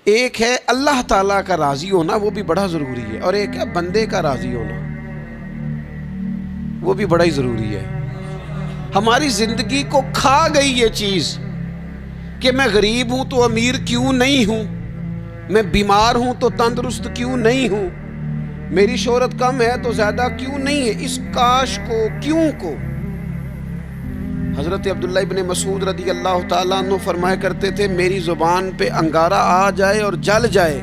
ایک ہے اللہ تعالیٰ کا راضی ہونا، وہ بھی بڑا ضروری ہے، اور ایک ہے بندے کا راضی ہونا، وہ بھی بڑا ہی ضروری ہے۔ ہماری زندگی کو کھا گئی یہ چیز کہ میں غریب ہوں تو امیر کیوں نہیں ہوں، میں بیمار ہوں تو تندرست کیوں نہیں ہوں، میری شہرت کم ہے تو زیادہ کیوں نہیں ہے، اس کاش کو کیوں کو۔ حضرت عبداللہ ابن مسعود رضی اللہ تعالیٰ عنہ فرمایا کرتے تھے، میری زبان پہ انگارہ آ جائے اور جل جائے،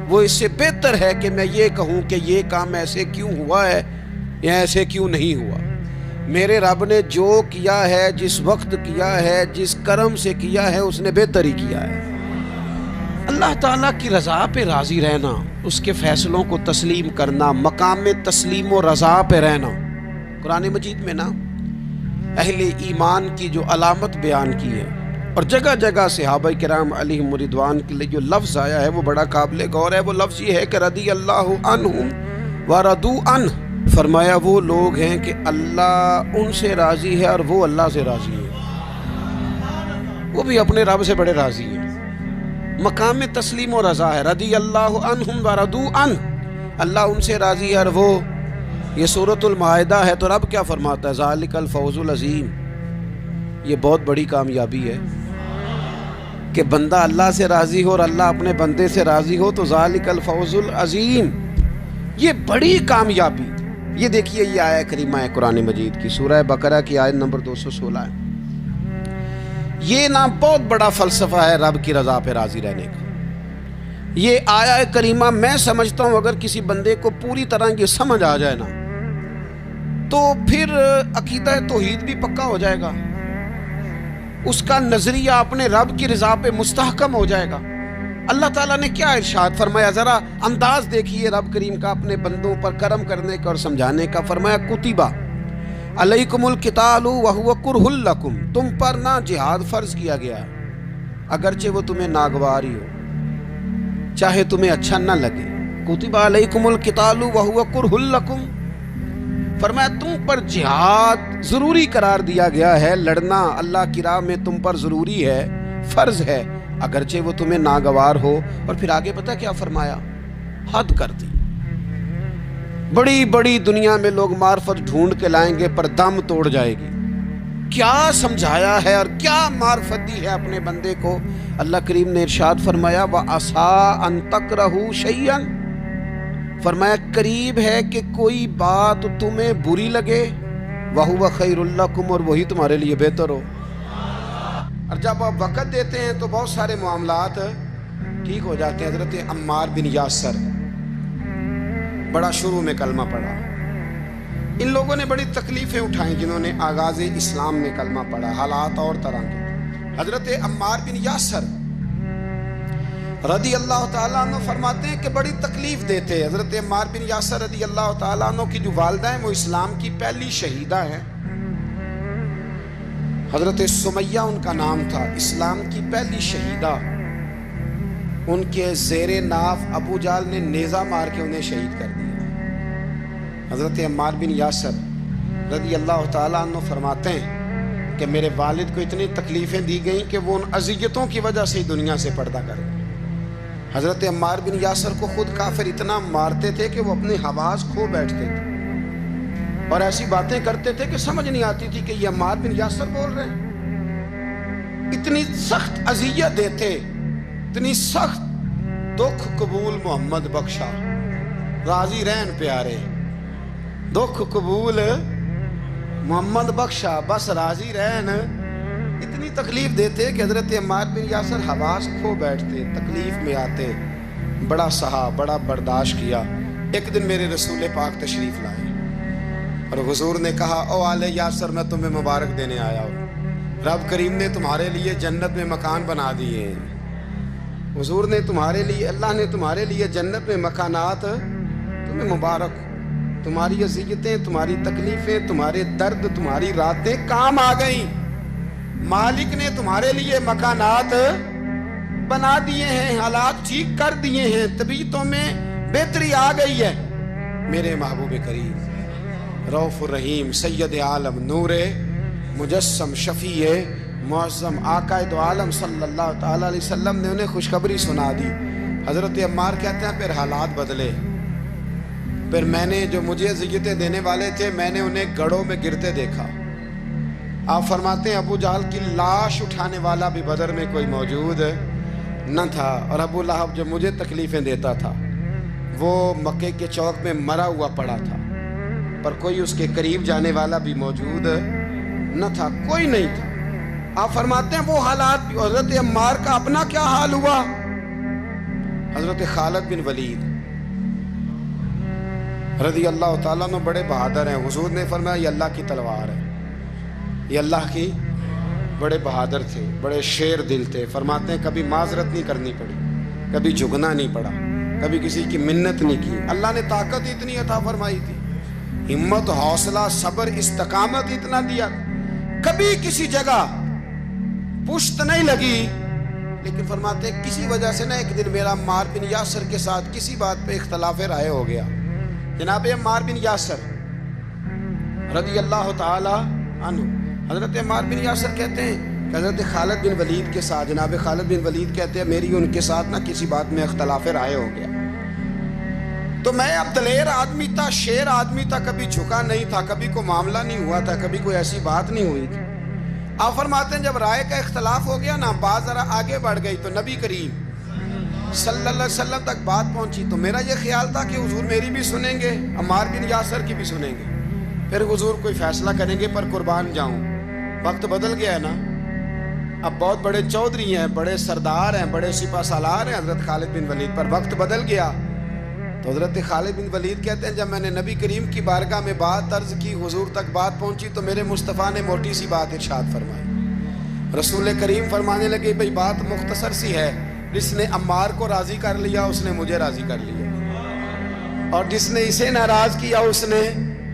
وہ اس سے بہتر ہے کہ میں یہ کہوں کہ یہ کام ایسے کیوں ہوا ہے یا ایسے کیوں نہیں ہوا۔ میرے رب نے جو کیا ہے، جس وقت کیا ہے، جس کرم سے کیا ہے، اس نے بہتر ہی کیا ہے۔ اللہ تعالیٰ کی رضا پہ راضی رہنا، اس کے فیصلوں کو تسلیم کرنا، مقام تسلیم و رضا پہ رہنا۔ قرآن مجید میں نا اہل ایمان کی جو علامت بیان کی ہے، اور جگہ جگہ صحابہ کرام علیہم رضوان کے لیے جو لفظ آیا ہے وہ بڑا قابل غور ہے۔ وہ لفظ یہ ہے کہ رضی اللہ عنہم ورضوا عنہ، فرمایا وہ لوگ ہیں کہ اللہ ان سے راضی ہے اور وہ اللہ سے راضی ہے، وہ بھی اپنے رب سے بڑے راضی ہیں۔ مقام تسلیم و رضا ہے، رضی اللہ عنہم ورضوا عنہ، اللہ ان سے راضی ہے اور وہ، یہ سورۃ المائدہ ہے، تو رب کیا فرماتا ہے؟ ذالک الفوز العظیم، یہ بہت بڑی کامیابی ہے کہ بندہ اللہ سے راضی ہو اور اللہ اپنے بندے سے راضی ہو، تو ذالک الفوز العظیم، یہ بڑی کامیابی۔ یہ دیکھیے، یہ آیہ کریمہ ہے قرآن مجید کی، سورہ بقرہ کی آیت نمبر 216 ہے۔ یہ نا بہت بڑا فلسفہ ہے رب کی رضا پہ راضی رہنے کا۔ یہ آیہ کریمہ میں سمجھتا ہوں اگر کسی بندے کو پوری طرح یہ سمجھ آ جائے نا، تو پھر عقیدہ توحید بھی پکا ہو جائے گا، اس کا نظریہ اپنے رب کی رضا پہ مستحکم ہو جائے گا۔ اللہ تعالیٰ نے کیا ارشاد فرمایا، ذرا انداز دیکھیے رب کریم کا اپنے بندوں پر کرم کرنے کا اور سمجھانے کا۔ فرمایا کتبہ علیکم القتال وہو کرہ لکم، تم پر نہ جہاد فرض کیا گیا ہے اگرچہ وہ تمہیں ناگوار ہی ہو، چاہے تمہیں اچھا نہ لگے۔ کتبہ علیکم القتال وہو کرہ لکم، فرمایا تم پر جہاد ضروری قرار دیا گیا ہے، لڑنا اللہ کی راہ میں تم پر ضروری ہے، فرض ہے، اگرچہ وہ تمہیں ناگوار ہو۔ اور پھر آگے پتہ کیا فرمایا؟ حد کر دی۔ بڑی بڑی دنیا میں لوگ معرفت ڈھونڈ کے لائیں گے پر دم توڑ جائے گی۔ کیا سمجھایا ہے اور کیا معرفت دی ہے اپنے بندے کو۔ اللہ کریم نے ارشاد فرمایا وَعَسَىٰ أَن تَكْرَهُوا شَيْئًا، فرمایا قریب ہے کہ کوئی بات تمہیں بری لگے، وَهُوَ خَيْرٌ لَكُمْ، اور وہی تمہارے لیے بہتر ہو۔ اور جب آپ وقت دیتے ہیں تو بہت سارے معاملات ٹھیک ہو جاتے ہیں۔ حضرت عمار بن یاسر، بڑا شروع میں کلمہ پڑھا، ان لوگوں نے بڑی تکلیفیں اٹھائیں جنہوں نے آغاز اسلام میں کلمہ پڑھا، حالات اور طرح کے۔ حضرت عمار بن یاسر رضی اللہ تعالیٰ عنہ فرماتے ہیں کہ بڑی تکلیف دیتے۔ حضرت عمار بن یاسر رضی اللہ تعالیٰ عنہ کی جو والدہ ہیں وہ اسلام کی پہلی شہیدہ ہیں، حضرت سمیہ ان کا نام تھا، اسلام کی پہلی شہیدہ۔ ان کے زیر ناف ابو جہل نے نیزہ مار کے انہیں شہید کر دیا۔ حضرت عمار بن یاسر رضی اللہ تعالیٰ عنہ فرماتے ہیں کہ میرے والد کو اتنی تکلیفیں دی گئیں کہ وہ ان اذیتوں کی وجہ سے دنیا سے پردہ کر گئے۔ حضرت عمار بن یاسر کو خود کافر اتنا مارتے تھے کہ وہ اپنے حواس کھو بیٹھتے تھے اور ایسی باتیں کرتے تھے کہ سمجھ نہیں آتی تھی کہ یہ عمار بن یاسر بول رہے ہیں۔ اتنی سخت اذیت دیتے، اتنی سخت۔ دکھ قبول محمد بخشا، راضی رہن پیارے، دکھ قبول محمد بخشا، بس راضی رہن۔ اتنی تکلیف دیتے کہ حضرت عمار بن یاسر حواس کھو بیٹھتے، تکلیف میں آتے، بڑا سہا، بڑا برداشت کیا۔ ایک دن میرے رسول پاک تشریف لائے اور حضور نے کہا او آل یاسر، میں تمہیں مبارک دینے آیا ہوں، رب کریم نے تمہارے لیے جنت میں مکان بنا دیے ہیں۔ حضور نے تمہارے لیے، اللہ نے تمہارے لیے جنت میں مکانات، تمہیں مبارک، تمہاری اذیتیں، تمہاری تکلیفیں، تمہارے درد، تمہاری راتیں کام آ گئیں۔ مالک نے تمہارے لیے مکانات بنا دیے ہیں، حالات ٹھیک کر دیے ہیں، طبیعتوں میں بہتری آ گئی ہے۔ میرے محبوب کریم رؤوف الرحیم سید عالم نور مجسم شفیع معظم آقا دو عالم صلی اللہ تعالیٰ علیہ وسلم نے انہیں خوشخبری سنا دی۔ حضرت عمار کہتے ہیں پھر حالات بدلے، پھر میں نے جو مجھے اذیتیں دینے والے تھے میں نے انہیں گڑھوں میں گرتے دیکھا۔ آپ فرماتے ہیں ابو جہل کی لاش اٹھانے والا بھی بدر میں کوئی موجود نہ تھا، اور ابو لہب جو مجھے تکلیفیں دیتا تھا وہ مکے کے چوک میں مرا ہوا پڑا تھا، پر کوئی اس کے قریب جانے والا بھی موجود نہ تھا، کوئی نہیں تھا۔ آپ فرماتے ہیں وہ حالات بھی۔ حضرت عمار کا اپنا کیا حال ہوا؟ حضرت خالد بن ولید رضی اللہ تعالیٰ عنہ بڑے بہادر ہیں۔ حضور نے فرمایا یہ اللہ کی تلوار ہے، یہ اللہ کی، بڑے بہادر تھے، بڑے شیر دل تھے۔ فرماتے ہیں کبھی معذرت نہیں کرنی پڑی، کبھی جھکنا نہیں پڑا، کبھی کسی کی منت نہیں کی۔ اللہ نے طاقت اتنی عطا فرمائی تھی، ہمت، حوصلہ، صبر، استقامت اتنا دیا، کبھی کسی جگہ پشت نہیں لگی۔ لیکن فرماتے ہیں کسی وجہ سے نا ایک دن میرا عمار بن یاسر کے ساتھ کسی بات پہ اختلاف رائے ہو گیا۔ جناب عمار بن یاسر رضی اللہ تعالی عنہ، حضرت عمار بن یاسر کہتے ہیں کہ حضرت خالد بن ولید کے ساتھ، جناب خالد بن ولید کہتے ہیں میری ان کے ساتھ نا کسی بات میں اختلاف رائے ہو گیا، تو میں اب دلیر آدمی تھا، شیر آدمی تھا، کبھی جھکا نہیں تھا، کبھی کوئی معاملہ نہیں ہوا تھا، کبھی کوئی ایسی بات نہیں ہوئی تھی۔ آپ فرماتے ہیں جب رائے کا اختلاف ہو گیا نا، بات ذرا آگے بڑھ گئی تو نبی کریم صلی اللہ علیہ وسلم تک بات پہنچی، تو میرا یہ خیال تھا کہ حضور میری بھی سنیں گے، عمار بن یاسر کی بھی سنیں گے، پھر حضور کوئی فیصلہ کریں گے، پر قربان جاؤں وقت بدل گیا ہے نا، اب بہت بڑے چودھری ہیں، بڑے سردار ہیں، بڑے سپہ سالار ہیں حضرت خالد بن ولید، پر وقت بدل گیا۔ تو حضرت خالد بن ولید کہتے ہیں جب میں نے نبی کریم کی بارگاہ میں بات عرض کی، حضور تک بات پہنچی، تو میرے مصطفیٰ نے موٹی سی بات ارشاد فرمائی۔ رسول کریم فرمانے لگے بھئی بات مختصر سی ہے، جس نے عمار کو راضی کر لیا اس نے مجھے راضی کر لیا، اور جس نے اسے ناراض کیا اس نے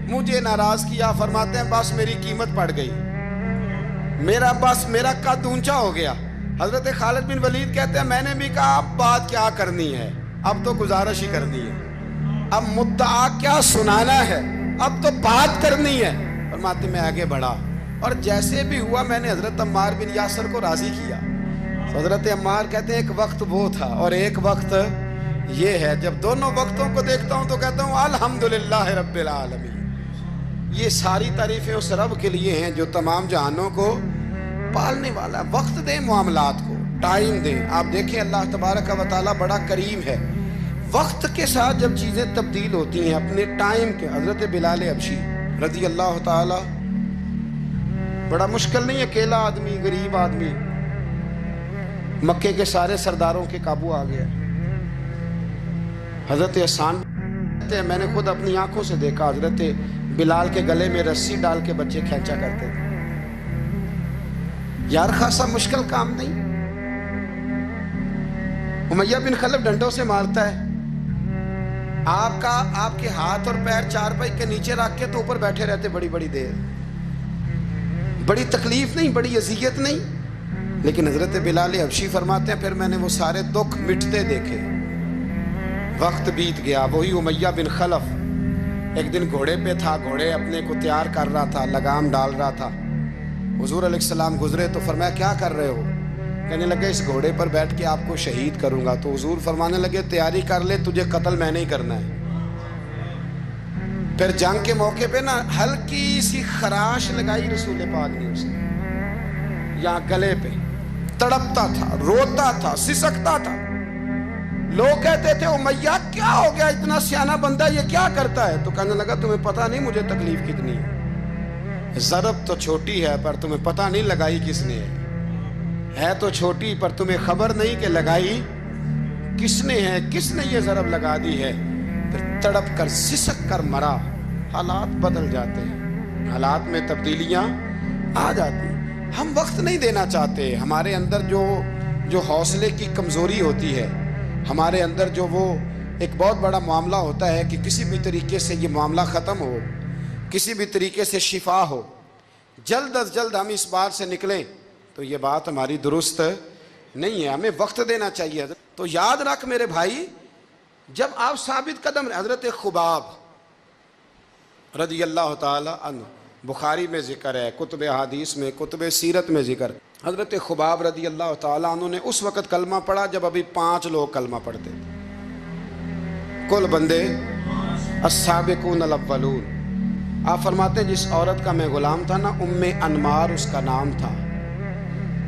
مجھے ناراض کیا۔ فرماتے ہیں بس میری قیمت پڑ گئی، میرا قد اونچا ہو گیا۔ حضرت خالد بن ولید کہتے ہیں میں نے بھی کہا اب بات کیا کرنی ہے، اب تو گزارش ہی کرنی ہے، اب مدعا کیا سنانا ہے، اب تو بات کرنی ہے۔ فرماتے میں آگے بڑھا، اور جیسے بھی ہوا میں نے حضرت عمار بن یاسر کو راضی کیا۔ حضرت عمار کہتے ہیں ایک وقت وہ تھا اور ایک وقت یہ ہے، جب دونوں وقتوں کو دیکھتا ہوں تو کہتا ہوں الحمدللہ رب العالمین، یہ ساری تعریفیں اس رب کے لیے ہیں جو تمام جہانوں کو پالنے والا۔ وقت دیں معاملات کو، ٹائم دیں۔ آپ دیکھیں اللہ تبارک و تعالیٰ بڑا کریم ہے، وقت کے ساتھ جب چیزیں تبدیل ہوتی ہیں اپنے ٹائم کے۔ حضرت بلال حبشی رضی اللہ تعالیٰ، بڑا مشکل نہیں، اکیلا آدمی، غریب آدمی، مکے کے سارے سرداروں کے قابو آ گیا۔ حضرت حسان کہتے ہیں میں نے خود اپنی آنکھوں سے دیکھا، حضرت بلال کے گلے میں رسی ڈال کے بچے کھینچا کرتے تھے۔ یار خاصا مشکل کام نہیں۔ امیہ بن خلف ڈنڈوں سے مارتا ہے، آپ کے ہاتھ اور پیر چارپائی کے نیچے رکھ کے تو اوپر بیٹھے رہتے بڑی بڑی دیر، بڑی تکلیف نہیں، بڑی اذیت نہیں۔ لیکن حضرت بلال حبشی فرماتے ہیں پھر میں نے وہ سارے دکھ مٹتے دیکھے، وقت بیت گیا۔ وہی امیہ بن خلف ایک دن گھوڑے پہ تھا، گھوڑے اپنے کو تیار کر رہا تھا، لگام ڈال رہا تھا۔ حضور علیہ السلام گزرے تو فرمایا کیا کر رہے ہو؟ کہنے لگے اس گھوڑے پر بیٹھ کے آپ کو شہید کروں گا۔ تو حضور فرمانے لگے تیاری کر لے، تجھے قتل میں نہیں کرنا ہے۔ پھر جنگ کے موقع پہ نا ہلکی سی خراش لگائی رسول پاک نے اسے، یہاں گلے پہ، تڑپتا تھا، روتا تھا، سسکتا تھا۔ لوگ کہتے تھے امیہ کیا ہو گیا، اتنا سیانہ بندہ یہ کیا کرتا ہے؟ تو کہنے لگا تمہیں پتہ نہیں مجھے تکلیف کتنی ہے، ضرب تو چھوٹی ہے پر تمہیں پتہ نہیں لگائی کس نے ہے تو چھوٹی پر تمہیں خبر نہیں کہ لگائی کس نے ہے، کس نے یہ ضرب لگا دی ہے۔ پھر تڑپ کر سسک کر مرا۔ حالات بدل جاتے ہیں، حالات میں تبدیلیاں آ جاتی ہیں۔ ہم وقت نہیں دینا چاہتے، ہمارے اندر جو حوصلے کی کمزوری ہوتی ہے، ہمارے اندر جو وہ ایک بہت بڑا معاملہ ہوتا ہے کہ کسی بھی طریقے سے یہ معاملہ ختم ہو، کسی بھی طریقے سے شفا ہو، جلد از جلد ہم اس بات سے نکلیں، تو یہ بات ہماری درست نہیں ہے، ہمیں وقت دینا چاہیے۔ تو یاد رکھ میرے بھائی، جب آپ ثابت قدم، حضرت خباب رضی اللہ تعالی عنہ، بخاری میں ذکر ہے، کتب حدیث میں، کتب سیرت میں ذکر، حضرت خباب رضی اللہ تعالیٰ عنہ نے اس وقت کلمہ پڑھا جب ابھی 5 لوگ کلمہ پڑھتے تھے، کل بندے السابقون الاولون۔ آپ فرماتے ہیں جس عورت کا میں غلام تھا نا، ام انمار اس کا نام تھا،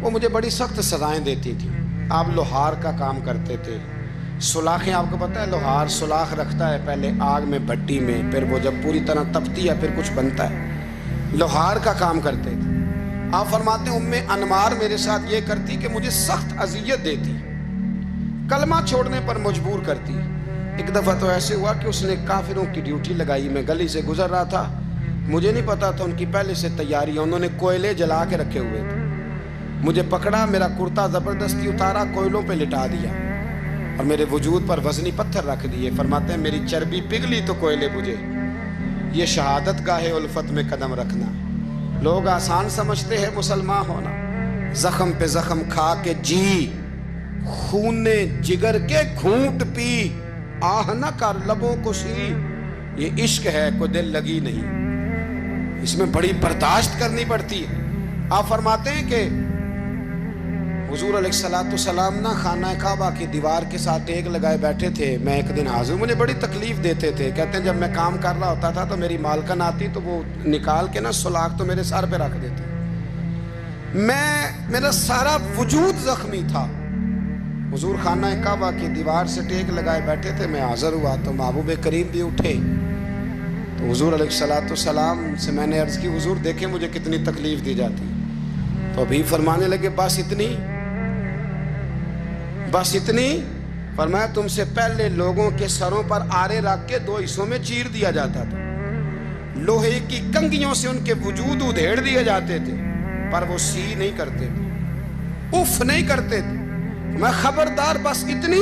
وہ مجھے بڑی سخت سزائیں دیتی تھی۔ آپ لوہار کا کام کرتے تھے، سلاخیں، آپ کو پتہ ہے لوہار سلاخ رکھتا ہے پہلے آگ میں بھٹی میں، پھر وہ جب پوری طرح تپتی ہے پھر کچھ بنتا ہے، لوہار کا کام کرتے تھے۔ آپ فرماتے ہیں ام انمار میرے ساتھ یہ کرتی کہ مجھے سخت اذیت دیتی، کلمہ چھوڑنے پر مجبور کرتی۔ ایک دفعہ تو ایسے ہوا کہ اس نے کافروں کی ڈیوٹی لگائی، میں گلی سے گزر رہا تھا، مجھے نہیں پتا تھا ان کی پہلے سے تیاری ہے، انہوں نے کوئلے جلا کے رکھے ہوئے تھے، مجھے پکڑا، میرا کرتا زبردستی اتارا، کوئلوں پہ لٹا دیا اور میرے وجود پر وزنی پتھر رکھ دیے۔ فرماتے ہیں میری چربی پگھلی تو کوئلے بجھے۔ یہ شہادت گاہ الفت میں قدم رکھنا، لوگ آسان سمجھتے ہیں مسلمان ہونا، زخم پہ زخم کھا کے جی، خون جگر کے گھونٹ پی، آہ نہ کر لبوں کو سی، یہ عشق ہے کوئی دل لگی نہیں، اس میں بڑی برداشت کرنی پڑتی ہے۔ آپ فرماتے ہیں کہ حضور علیہ السلام نا خانہ کعبہ کی دیوار کے ساتھ ٹیک لگائے بیٹھے تھے، میں ایک دن حاضر، مجھے بڑی تکلیف دیتے تھے، کہتے ہیں جب میں کام کر رہا ہوتا تھا تو میری مالکن آتی تو وہ نکال کے نا سلاخ تو میرے سر پہ رکھ دیتی، میرا سارا وجود زخمی تھا۔ حضور خانہ کعبہ کی دیوار سے ٹیک لگائے بیٹھے تھے، میں حاضر ہوا تو محبوب کریم بھی اٹھے، تو حضور علیہ السلام سے میں نے عرض کی حضور دیکھیں مجھے کتنی تکلیف دی جاتی، تو ابھی فرمانے لگے بس اتنی، بس اتنی؟ فرمایا تم سے پہلے لوگوں کے سروں پر آرے رکھ کے 2 حصوں میں چیر دیا جاتا تھا، لوہے کی کنگھیوں سے ان کے وجود ادھیڑ دیے جاتے تھے، پر وہ سی نہیں کرتے تھے، اف نہیں کرتے تھے، میں خبردار بس اتنی؟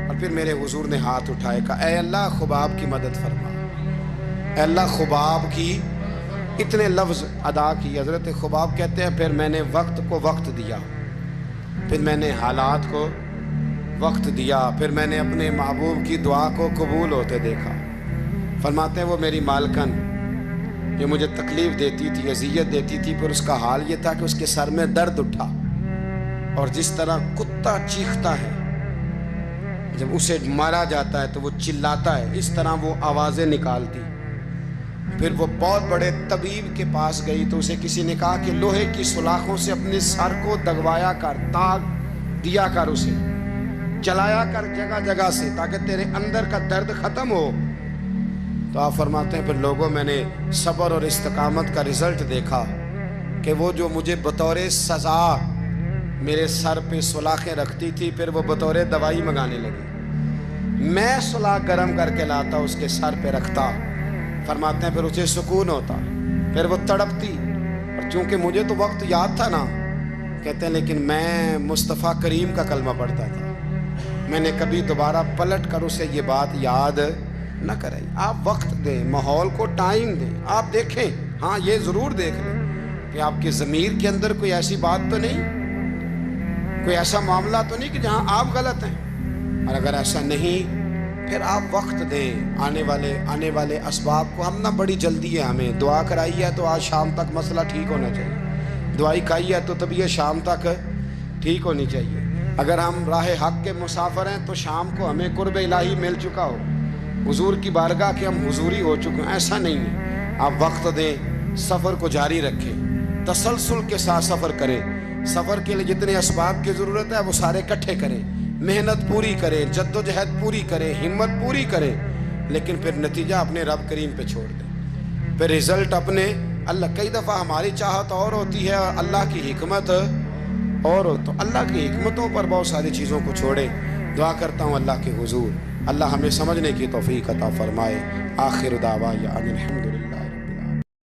اور پھر میرے حضور نے ہاتھ اٹھائے، کہا اے اللہ خباب کی مدد فرما، اے اللہ خباب کی، اتنے لفظ ادا کی۔ حضرت خباب کہتے ہیں پھر میں نے وقت کو وقت دیا، پھر میں نے حالات کو وقت دیا، پھر میں نے اپنے محبوب کی دعا کو قبول ہوتے دیکھا۔ فرماتے ہیں وہ میری مالکن جو مجھے تکلیف دیتی تھی، اذیت دیتی تھی، پھر اس کا حال یہ تھا کہ اس کے سر میں درد اٹھا، اور جس طرح کتا چیختا ہے جب اسے مارا جاتا ہے تو وہ چلاتا ہے، اس طرح وہ آوازیں نکالتی۔ پھر وہ بہت بڑے طبیب کے پاس گئی تو اسے کسی نے کہا کہ لوہے کی سلاخوں سے اپنے سر کو دگوایا کر، داغ دیا کر، اسے چلایا کر جگہ جگہ سے تاکہ تیرے اندر کا درد ختم ہو۔ تو آپ فرماتے ہیں پھر لوگوں میں نے صبر اور استقامت کا رزلٹ دیکھا کہ وہ جو مجھے بطور سزا میرے سر پہ سلاخیں رکھتی تھی، پھر وہ بطور دوائی منگانے لگی، میں سلاخ گرم کر کے لاتا اس کے سر پہ رکھتا، فرماتے ہیں پھر اسے سکون ہوتا، پھر وہ تڑپتی، اور چونکہ مجھے تو وقت یاد تھا نا، کہتے ہیں لیکن میں مصطفیٰ کریم کا کلمہ پڑھتا تھا، میں نے کبھی دوبارہ پلٹ کر اسے یہ بات یاد نہ کرائی۔ آپ وقت دیں، ماحول کو ٹائم دیں، آپ دیکھیں، ہاں یہ ضرور دیکھ لیں کہ آپ کے ضمیر کے اندر کوئی ایسی بات تو نہیں، کوئی ایسا معاملہ تو نہیں کہ جہاں آپ غلط ہیں، اور اگر ایسا نہیں پھر آپ وقت دیں آنے والے اسباب کو۔ ہم نہ بڑی جلدی ہے، ہمیں دعا کرائی ہے تو آج شام تک مسئلہ ٹھیک ہونا چاہیے، دعائی کھائی ہے تو طبیعت شام تک ٹھیک ہونی چاہیے۔ اگر ہم راہ حق کے مسافر ہیں تو شام کو ہمیں قرب الہی مل چکا ہو، حضور کی بارگاہ کے ہم حضوری ہو چکے ہیں، ایسا نہیں ہے۔ آپ وقت دیں، سفر کو جاری رکھیں، تسلسل کے ساتھ سفر کریں، سفر کے لیے جتنے اسباب کی ضرورت ہے وہ سارے اکٹھے کریں، محنت پوری کریں، جد و جہد پوری کریں، ہمت پوری کریں، لیکن پھر نتیجہ اپنے رب کریم پہ چھوڑ دیں، پھر رزلٹ اپنے اللہ۔ کئی دفعہ ہماری چاہت اور ہوتی ہے اور اللہ کی حکمت اور ہو، تو اللہ کی حکمتوں پر بہت ساری چیزوں کو چھوڑیں۔ دعا کرتا ہوں اللہ کے حضور اللہ ہمیں سمجھنے کی توفیق عطا فرمائے۔ آخر دعوانا الحمدللہ۔